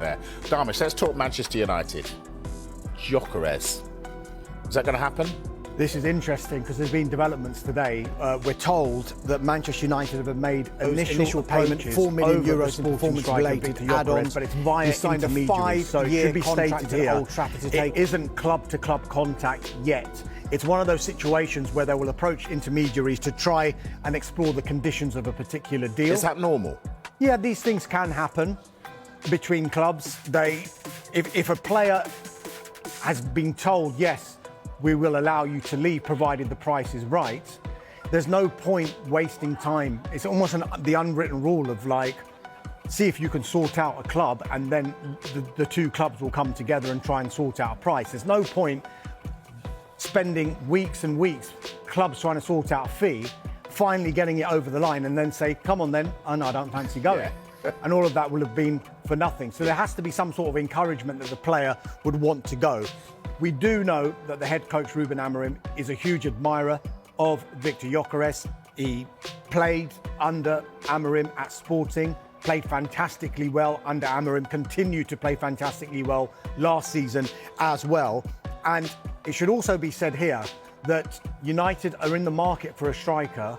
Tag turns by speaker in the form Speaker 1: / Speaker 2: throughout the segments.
Speaker 1: there. Dharmesh, let's talk Manchester United. Gyokeres. Is that going to happen?
Speaker 2: This is interesting because there's been developments today. We're told that Manchester United have made initial payment, €4 million in performance-related add-ons, but it's via signed a 5-year contract at Old Trafford to take. It isn't club-to-club contact yet. It's one of those situations where they will approach intermediaries to try and explore the conditions of a particular deal.
Speaker 1: Is that normal?
Speaker 2: Yeah, these things can happen between clubs. If a player has been told, yes, we will allow you to leave provided the price is right, there's no point wasting time. It's almost the unwritten rule of like, see if you can sort out a club and then the two clubs will come together and try and sort out a price. There's no point spending weeks and weeks, clubs trying to sort out a fee, finally getting it over the line and then say, come on then, oh no, I don't fancy going. Yeah. And all of that will have been for nothing. So there has to be some sort of encouragement that the player would want to go. We do know that the head coach, Ruben Amorim, is a huge admirer of Viktor Gyökeres. He played under Amorim at Sporting, played fantastically well under Amorim, continued to play fantastically well last season as well. And it should also be said here that United are in the market for a striker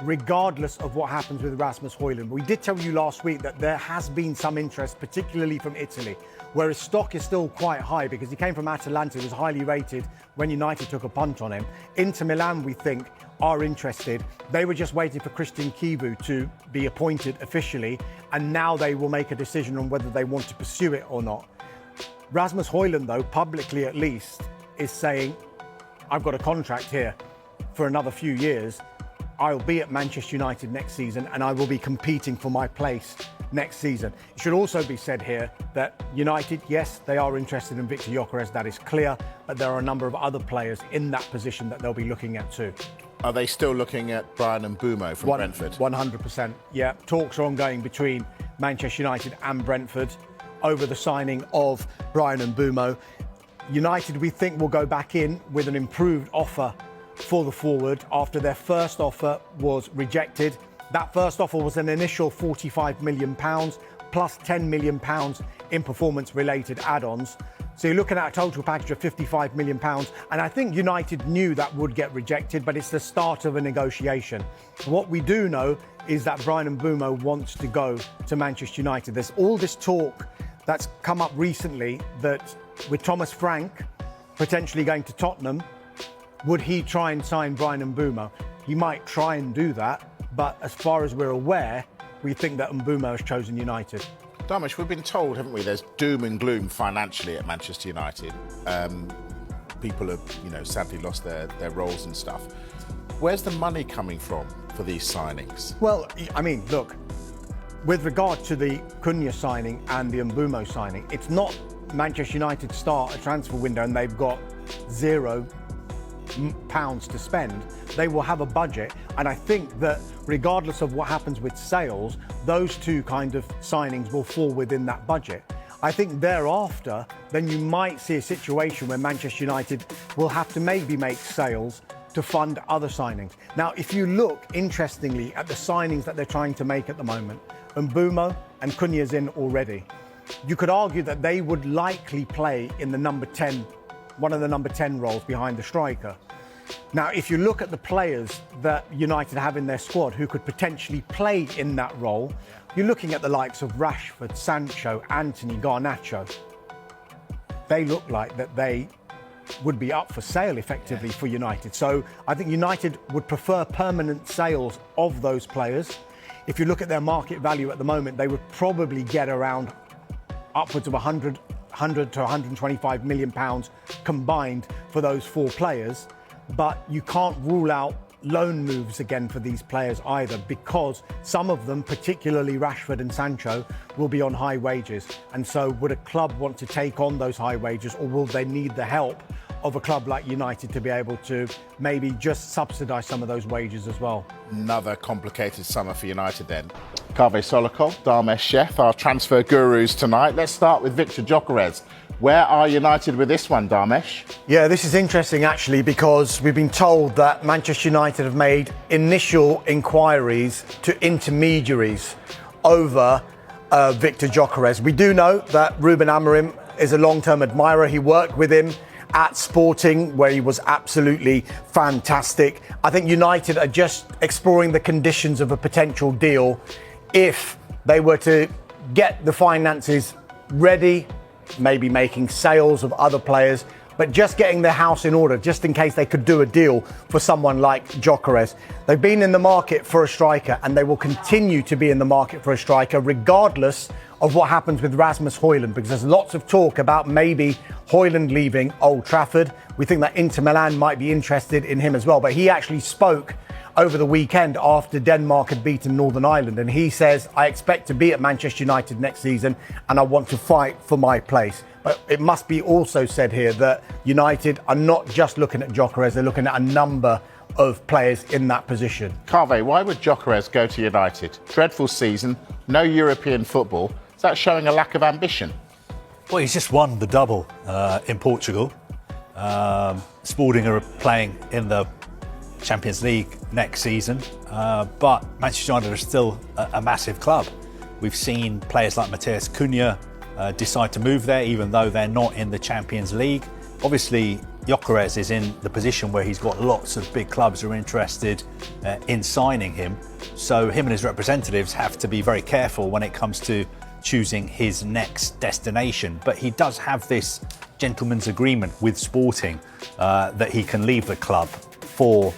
Speaker 2: regardless of what happens with Rasmus Højlund. We did tell you last week that there has been some interest, particularly from Italy, where his stock is still quite high because he came from Atalanta, was highly rated when United took a punt on him. Inter Milan, we think, are interested. They were just waiting for Christian Kivu to be appointed officially, and now they will make a decision on whether they want to pursue it or not. Rasmus Højlund, though, publicly at least, is saying, I've got a contract here for another few years. I'll be at Manchester United next season and I will be competing for my place next season. It should also be said here that United, yes, they are interested in Viktor Gyökeres, that is clear, but there are a number of other players in that position that they'll be looking at too.
Speaker 1: Are they still looking at Bryan Mbeumo from Brentford?
Speaker 2: 100%, yeah. Talks are ongoing between Manchester United and Brentford over the signing of Bryan Mbeumo. United, we think, will go back in with an improved offer for the forward after their first offer was rejected. That first offer was an initial £45 million plus £10 million in performance-related add-ons. So you're looking at a total package of £55 million. And I think United knew that would get rejected, but it's the start of a negotiation. What we do know is that Bryan Mbeumo wants to go to Manchester United. There's all this talk that's come up recently that with Thomas Frank potentially going to Tottenham, would he try and sign Bryan Mbeumo? He might try and do that, but as far as we're aware, we think that Mbueumo has chosen United.
Speaker 1: Dharmesh, we've been told, haven't we, there's doom and gloom financially at Manchester United. People have, sadly lost their roles and stuff. Where's the money coming from for these signings?
Speaker 2: Well, I mean, look, with regard to the Cunha signing and the Mbueumo signing, it's not Manchester United start a transfer window and they've got £0 to spend. They will have a budget, and I think that regardless of what happens with sales, those two kind of signings will fall within that budget. I think thereafter, then you might see a situation where Manchester United will have to maybe make sales to fund other signings. Now, if you look, interestingly, at the signings that they're trying to make at the moment, Mbueumo and Cunha's in already. You could argue that they would likely play in the number 10, one of the number 10 roles behind the striker. Now, if you look at the players that United have in their squad who could potentially play in that role, you're looking at the likes of Rashford, Sancho, Antony, Garnacho. They look like that they would be up for sale effectively for United. So I think United would prefer permanent sales of those players. If you look at their market value at the moment, they would probably get around upwards of 100 to 125 million pounds combined for those four players. But you can't rule out loan moves again for these players either, because some of them, particularly Rashford and Sancho, will be on high wages. And so would a club want to take on those high wages, or will they need the help of a club like United to be able to maybe just subsidise some of those wages as well?
Speaker 1: Another complicated summer for United then. Kaveh Solokol, Dharmesh Chef, our transfer gurus tonight. Let's start with Viktor Gyökeres. Where are United with this one, Dharmesh?
Speaker 2: Yeah, this is interesting actually, because we've been told that Manchester United have made initial inquiries to intermediaries over Viktor Gyökeres. We do know that Ruben Amorim is a long-term admirer. He worked with him at Sporting, where he was absolutely fantastic. I think United are just exploring the conditions of a potential deal if they were to get the finances ready, maybe making sales of other players, but just getting their house in order, just in case they could do a deal for someone like Gyokeres. They've been in the market for a striker, and they will continue to be in the market for a striker, regardless of what happens with Rasmus Højlund, because there's lots of talk about maybe Højlund leaving Old Trafford. We think that Inter Milan might be interested in him as well, but he actually spoke over the weekend after Denmark had beaten Northern Ireland, and he says, I expect to be at Manchester United next season and I want to fight for my place. But it must be also said here that United are not just looking at Gyökeres, they're looking at a number of players in that position.
Speaker 1: Carve, why would Gyökeres go to United? Dreadful season, no European football. Is that showing a lack of ambition?
Speaker 3: Well, he's just won the double in Portugal. Sporting are playing in the Champions League next season, but Manchester United are still a massive club. We've seen players like Matheus Cunha decide to move there, even though they're not in the Champions League. Obviously, Gyökeres is in the position where he's got lots of big clubs who are interested in signing him. So him and his representatives have to be very careful when it comes to choosing his next destination. But he does have this gentleman's agreement with Sporting that he can leave the club for